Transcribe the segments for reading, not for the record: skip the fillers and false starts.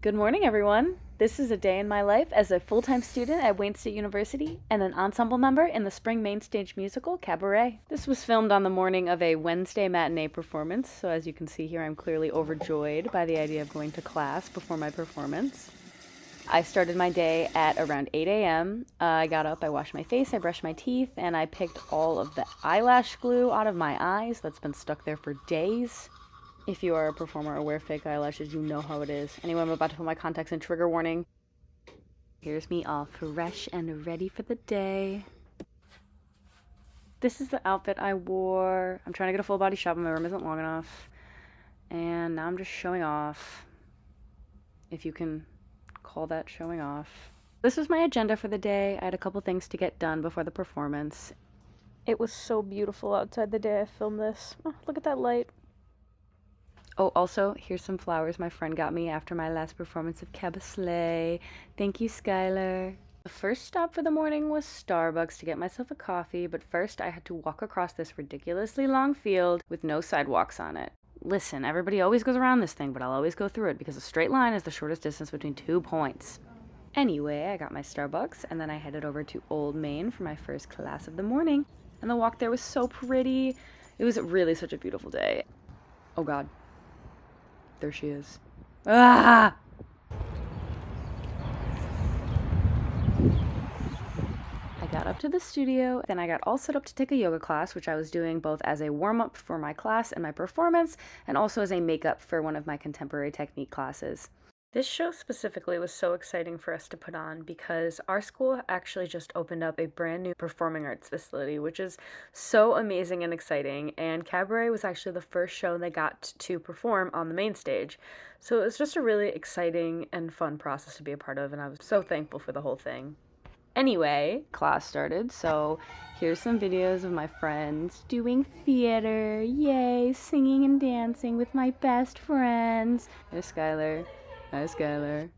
Good morning, everyone. This is a day in my life as a full-time student at Wayne State University and an ensemble member in the spring main stage musical, Cabaret. This was filmed on the morning of a Wednesday matinee performance, so as you can see here, I'm clearly overjoyed by the idea of going to class before my performance. I started my day at around 8 a.m. I got up, I washed my face, I brushed my teeth, and I picked all of the eyelash glue out of my eyes that's been stuck there for days. If you are a performer or wear fake eyelashes, you know how it is. Anyway, I'm about to put my contacts in, trigger warning. Here's me all fresh and ready for the day. This is the outfit I wore. I'm trying to get a full body shot, but my room isn't long enough. And now I'm just showing off. If you can call that showing off. This was my agenda for the day. I had a couple things to get done before the performance. It was so beautiful outside the day I filmed this. Oh, look at that light. Oh, also, here's some flowers my friend got me after my last performance of cabaret. Thank you, Skylar. The first stop for the morning was Starbucks to get myself a coffee, but first I had to walk across this ridiculously long field with no sidewalks on it. Listen, everybody always goes around this thing, but I'll always go through it because a straight line is the shortest distance between 2 points. Anyway, I got my Starbucks, and then I headed over to Old Main for my first class of the morning, and the walk there was so pretty. It was really such a beautiful day. Oh God. There she is. Ah! I got up to the studio, then I got all set up to take a yoga class, which I was doing both as a warm-up for my class and my performance, and also as a makeup for one of my contemporary technique classes. This show specifically was so exciting for us to put on because our school actually just opened up a brand new performing arts facility, which is so amazing and exciting, and Cabaret was actually the first show they got to perform on the main stage. So it was just a really exciting and fun process to be a part of, and I was so thankful for the whole thing. Anyway, class started, so here's some videos of my friends doing theater. Yay, singing and dancing with my best friends. There's Skylar. Hi, Skylar.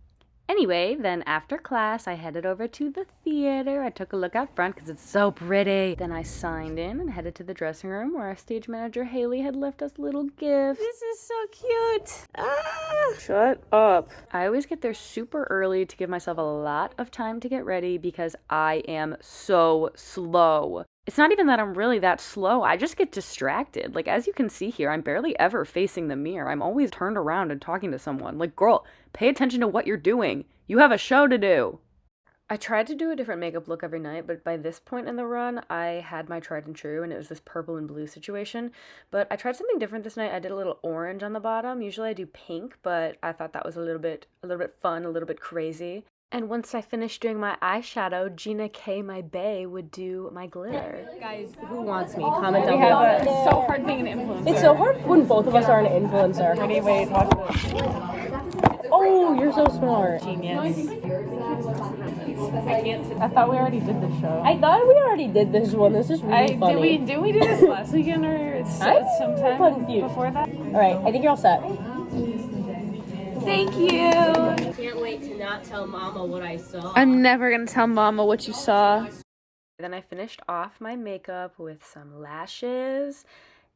Anyway, then after class, I headed over to the theater. I took a look out front because it's so pretty. Then I signed in and headed to the dressing room where our stage manager, Haley, had left us little gifts. This is so cute. Ah! Shut up. I always get there super early to give myself a lot of time to get ready because I am so slow. It's not even that I'm really that slow, I just get distracted. Like, as you can see here, I'm barely ever facing the mirror. I'm always turned around and talking to someone. Like, girl, pay attention to what you're doing. You have a show to do. I tried to do a different makeup look every night, but by this point in the run, I had my tried and true, and it was this purple and blue situation. But I tried something different this night. I did a little orange on the bottom. Usually I do pink, but I thought that was a little bit fun, a little bit crazy. And once I finished doing my eyeshadow, Gina K, my bae, would do my glitter. Guys, who wants me? Comment down below. It's so hard being an influencer. It's so hard when both of us are an influencer. Ready, wait, watch this. Oh, you're so smart. Genius. I thought we already did this show. I thought we already did this one. This is really funny. Did we do this last weekend or sometime confused. before that? All right, I think you're all set. Thank you. Can't wait to not tell Mama what I saw. I'm never gonna tell Mama what you saw. Then I finished off my makeup with some lashes,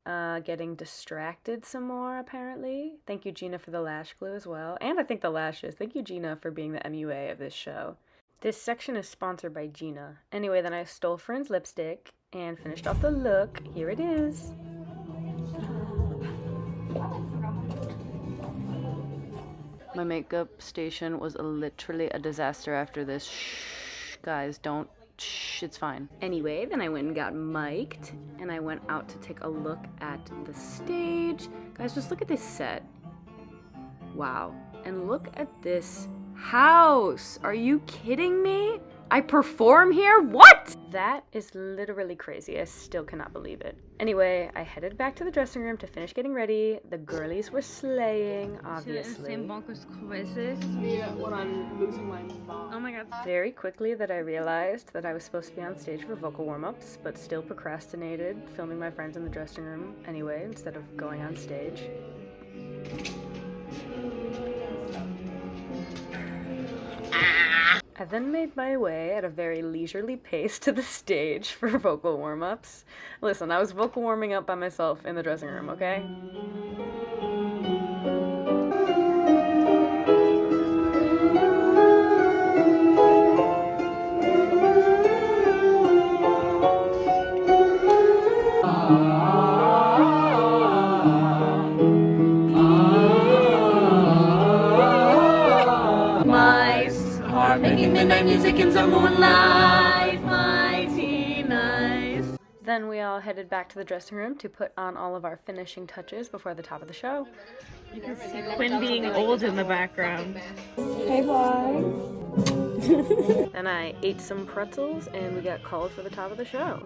getting distracted some more, apparently. Thank you, Gina, for the lash glue as well. And I think the lashes. Thank you, Gina, for being the MUA of this show. This section is sponsored by Gina. Anyway, then I stole Fern's lipstick and finished off the look. Here it is. My makeup station was literally a disaster after this. Shh, guys, don't. Shh, it's fine. Anyway, then I went and got mic'd, and I went out to take a look at the stage. Guys, just look at this set. Wow. And look at this house. Are you kidding me? I perform here? What? That is literally crazy. I still cannot believe it. Anyway, I headed back to the dressing room to finish getting ready. The girlies were slaying, obviously. When I'm losing my mom. Oh my god. Very quickly that I realized that I was supposed to be on stage for vocal warm-ups, but still procrastinated filming my friends in the dressing room anyway, instead of going on stage. I then made my way at a very leisurely pace to the stage for vocal warm-ups. Listen, I was vocal warming up by myself in the dressing room, okay? start making midnight music in the moonlight. Mighty nice. Then we all headed back to the dressing room to put on all of our finishing touches before the top of the show. You can see Quinn being old in the background. Hey, boy. Then I ate some pretzels and we got called for the top of the show.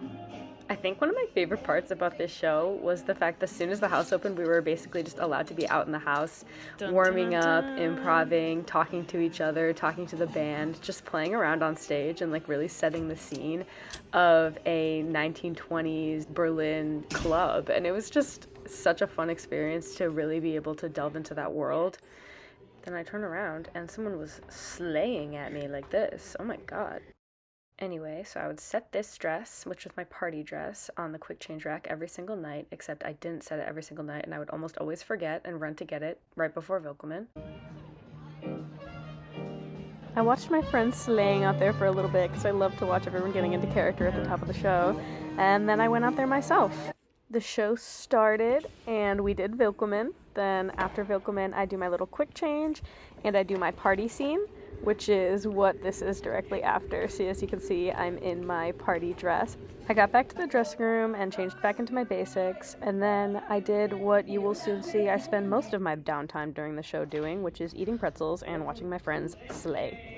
I think one of my favorite parts about this show was the fact that as soon as the house opened, we were basically just allowed to be out in the house, warming up, improvising, talking to each other, talking to the band, just playing around on stage and like really setting the scene of a 1920s Berlin club. And it was just such a fun experience to really be able to delve into that world. Then I turned around and someone was slaying at me like this. Oh my God. Anyway, so I would set this dress, which was my party dress, on the quick change rack every single night, except I didn't set it every single night, and I would almost always forget and run to get it right before Vilkelman. I watched my friends slaying out there for a little bit because I love to watch everyone getting into character at the top of the show, and then I went out there myself. The show started, and we did Vilkelman. Then after Vilkelman, I do my little quick change, and I do my party scene, which is what this is directly after. So as you can see, I'm in my party dress. I got back to the dressing room and changed back into my basics, and then I did what you will soon see I spend most of my downtime during the show doing, which is eating pretzels and watching my friends slay.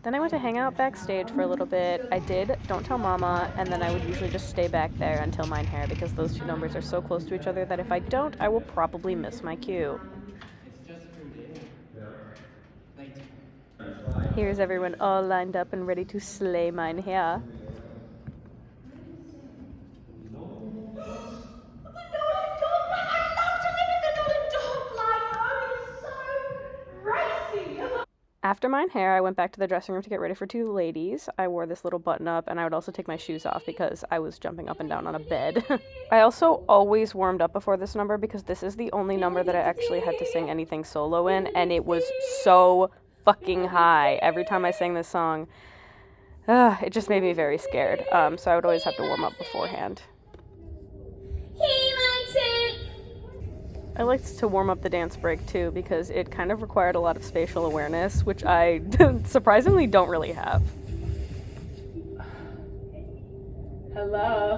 Then I went to hang out backstage for a little bit. I did Don't Tell Mama, and then I would usually just stay back there until Mine Hair because those two numbers are so close to each other that if I don't, I will probably miss my cue. Here's everyone all lined up and ready to slay Mine Hair. After Mine Hair, I went back to the dressing room to get ready for two ladies. I wore this little button up, and I would also take my shoes off because I was jumping up and down on a bed. I also always warmed up before this number because this is the only number that I actually had to sing anything solo in, and it was so fucking high every time I sang this song. It just made me very scared, so I would always have to warm up beforehand. He likes it. I liked to warm up the dance break too because it kind of required a lot of spatial awareness, which I surprisingly don't really have. Hello.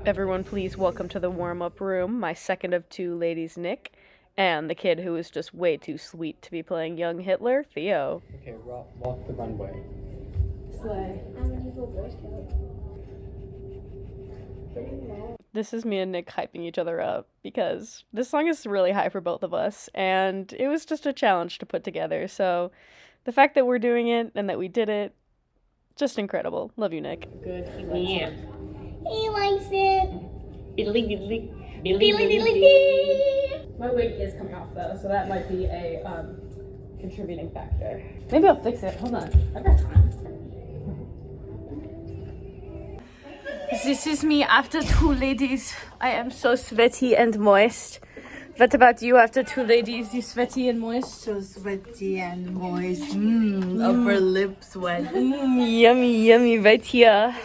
Everyone please welcome to the warm-up room my second of two ladies, Nick, and the kid who is just way too sweet to be playing young Hitler, Theo. Okay, walk the runway. Slay. I'm an evil Boy Scout. This is me and Nick hyping each other up because this song is really high for both of us, and it was just a challenge to put together, so the fact that we're doing it and that we did it, just incredible. Love you, Nick. Good. Yeah. He likes it. Biddly diddly. Biddly diddly. My wig is coming off though, so that might be a contributing factor. Maybe I'll fix it. Hold on. I've got time. This is me after two ladies. I am so sweaty and moist. What about you after two ladies? You sweaty and moist? So sweaty and moist. Upper lip sweat. Yummy, yummy, right here.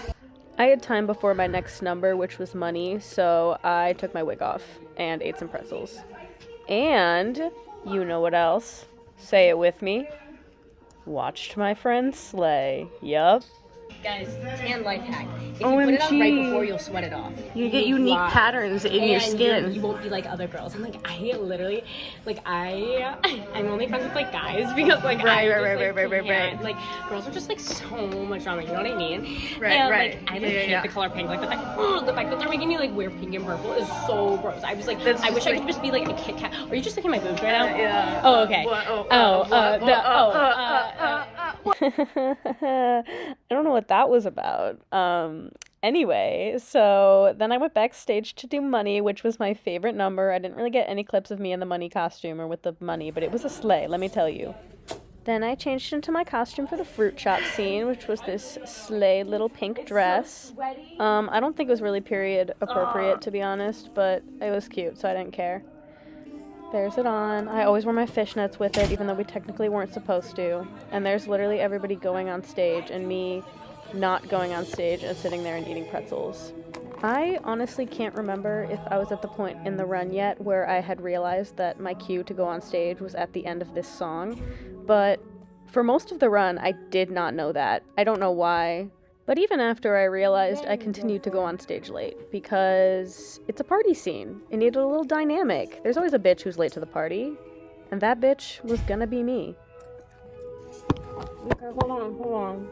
I had time before my next number, which was money, so I took my wig off and ate some pretzels. And, you know what else? Say it with me. Watched my friends slay. Yup. Guys, tan life hack. If you put it on right before, you'll sweat it off. You get unique patterns in your skin. You won't be like other girls. I'm like, I'm only friends with like guys because like Right. Like girls are just like so much drama. You know what I mean? Right, and, right. Like, I hate the color pink. Like the fact that they're making me like wear pink and purple is so gross. I was like, I wish I could just be like a Kit Kat. Are you just looking at my boobs right now? Yeah. Oh, okay. I don't know what that was about. Anyway, so then I went backstage to do Money, which was my favorite number. I didn't really get any clips of me in the Money costume or with the money, but it was a slay, let me tell you. Then I changed into my costume for the fruit shop scene, which was this slay little pink dress. I don't think it was really period appropriate, to be honest, but it was cute, so I didn't care. There's it on. I always wear my fishnets with it, even though we technically weren't supposed to. And there's literally everybody going on stage, and me not going on stage and sitting there and eating pretzels. I honestly can't remember if I was at the point in the run yet where I had realized that my cue to go on stage was at the end of this song, but for most of the run, I did not know that. I don't know why. But even after I realized, I continued to go on stage late, because it's a party scene. It needed a little dynamic. There's always a bitch who's late to the party, and that bitch was gonna be me. Okay, hold on.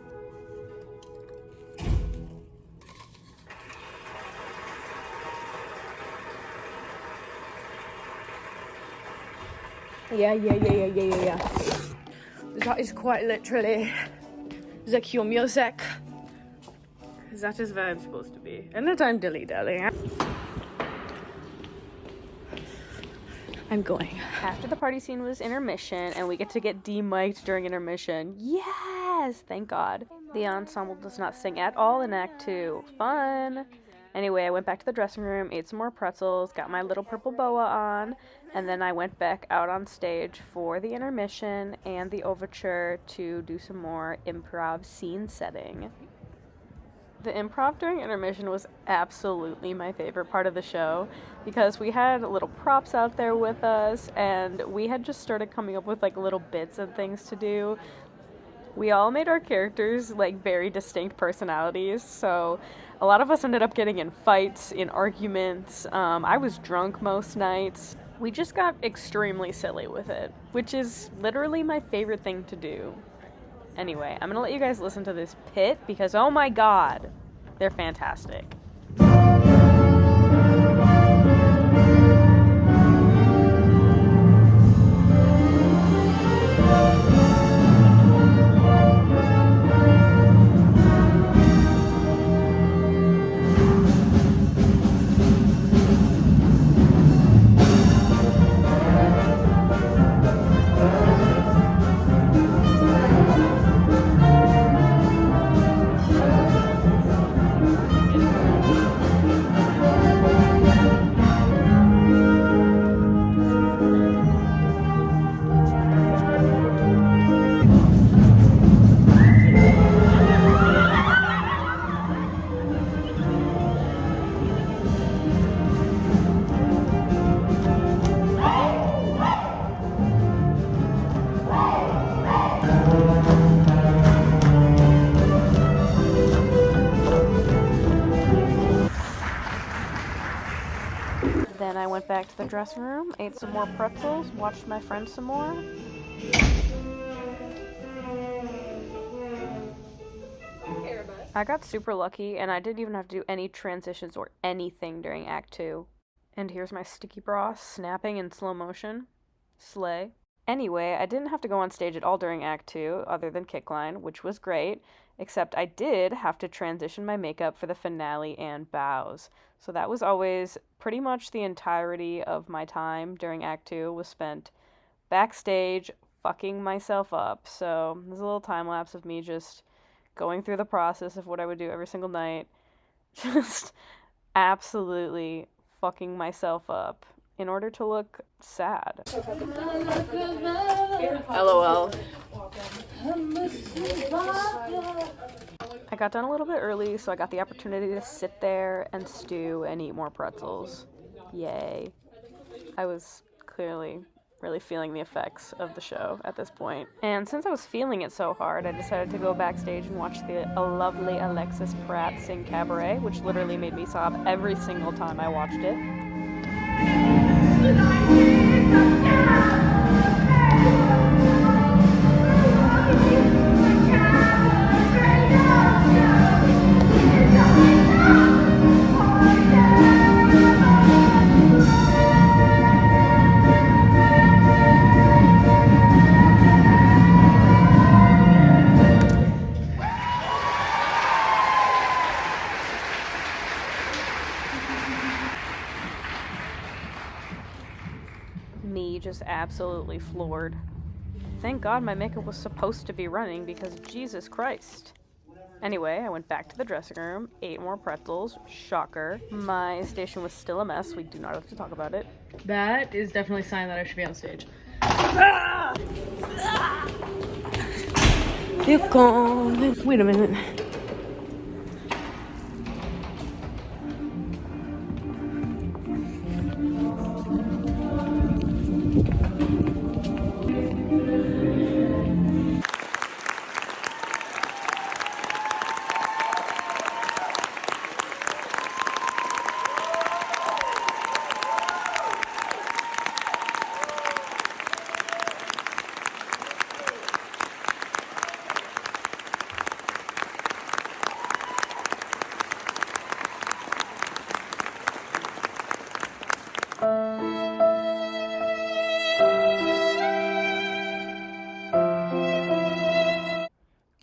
Yeah. That is quite literally the cue music. That is where I'm supposed to be. Anytime dilly-dally. I'm going. After the party scene was intermission, and we get to get de-mic'd during intermission. Yes! Thank God. The ensemble does not sing at all in Act 2. Fun! Anyway, I went back to the dressing room, ate some more pretzels, got my little purple boa on, and then I went back out on stage for the intermission and the overture to do some more improv scene setting. The improv during intermission was absolutely my favorite part of the show, because we had little props out there with us, and we had just started coming up with like little bits and things to do. We all made our characters like very distinct personalities, so a lot of us ended up getting in fights, in arguments. I was drunk most nights. We just got extremely silly with it, which is literally my favorite thing to do. Anyway, I'm gonna let you guys listen to this pit because, oh my god, they're fantastic. Then I went back to the dressing room, ate some more pretzels, watched my friends some more. I got super lucky, and I didn't even have to do any transitions or anything during Act 2. And here's my sticky bra snapping in slow motion. Slay. Anyway, I didn't have to go on stage at all during Act 2, other than Kickline, which was great, except I did have to transition my makeup for the finale and bows. So that was always pretty much the entirety of my time during Act 2 was spent backstage fucking myself up. So there's a little time lapse of me just going through the process of what I would do every single night. Just absolutely fucking myself up in order to look sad. LOL. I got done a little bit early, so I got the opportunity to sit there and stew and eat more pretzels. Yay. I was clearly really feeling the effects of the show at this point. And since I was feeling it so hard, I decided to go backstage and watch the lovely Alexis Pratt sing Cabaret, which literally made me sob every single time I watched it. Me just absolutely floored. Thank God my makeup was supposed to be running because Jesus Christ. Anyway, I went back to the dressing room, ate more pretzels, shocker. My station was still a mess, we do not have to talk about it. That is definitely a sign that I should be on stage. You're gone. Wait a minute.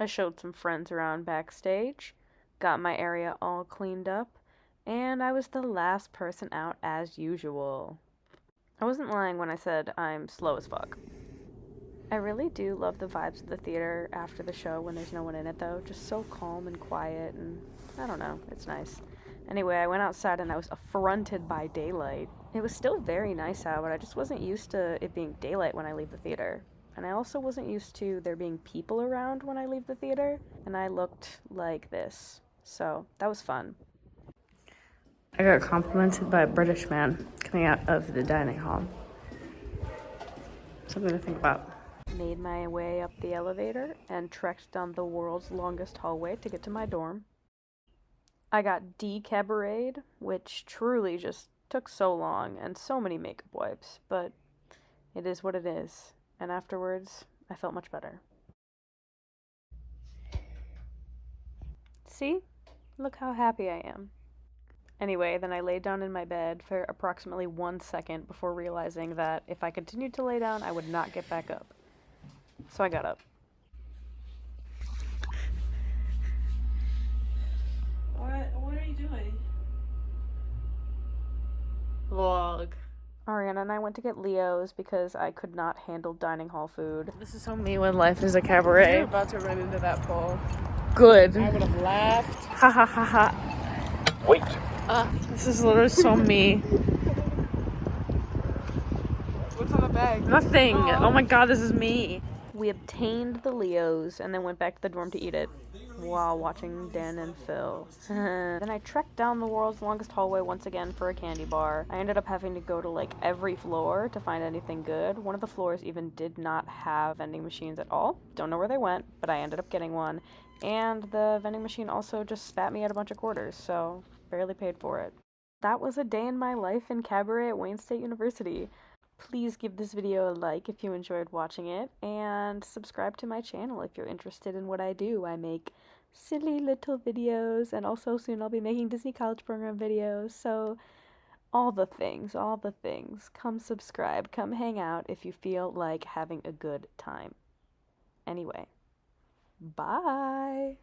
I showed some friends around backstage, got my area all cleaned up, and I was the last person out as usual. I wasn't lying when I said I'm slow as fuck. I really do love the vibes of the theater after the show when there's no one in it though. Just so calm and quiet, and I don't know, it's nice. Anyway, I went outside and I was affronted by daylight. It was still very nice out, but I just wasn't used to it being daylight when I leave the theater. And I also wasn't used to there being people around when I leave the theater, and I looked like this. So, that was fun. I got complimented by a British man coming out of the dining hall. Something to think about. Made my way up the elevator and trekked down the world's longest hallway to get to my dorm. I got cabaret, which truly just took so long and so many makeup wipes, but it is what it is. And afterwards, I felt much better. See? Look how happy I am. Anyway, then I laid down in my bed for approximately 1 second before realizing that if I continued to lay down, I would not get back up. So I got up. What are you doing? Vlog. Ariana and I went to get Leo's because I could not handle dining hall food. This is so me when life is a cabaret. You're about to run into that pole. Good. I would have laughed. Ha ha ha ha. Wait. This is literally so me. What's on the bag? Nothing. Oh my god, this is me. We obtained the Leo's and then went back to the dorm to eat it while watching Dan and Phil. Then I trekked down the world's longest hallway once again for a candy bar. I ended up having to go to like every floor to find anything good. One of the floors even did not have vending machines at all. Don't know where they went, but I ended up getting one. And the vending machine also just spat me out a bunch of quarters, so barely paid for it. That was a day in my life in cabaret at Wayne State University. Please give this video a like if you enjoyed watching it, and subscribe to my channel if you're interested in what I do. I make silly little videos, and also soon I'll be making Disney College Program videos, so all the things. Come subscribe, come hang out if you feel like having a good time. Anyway, bye!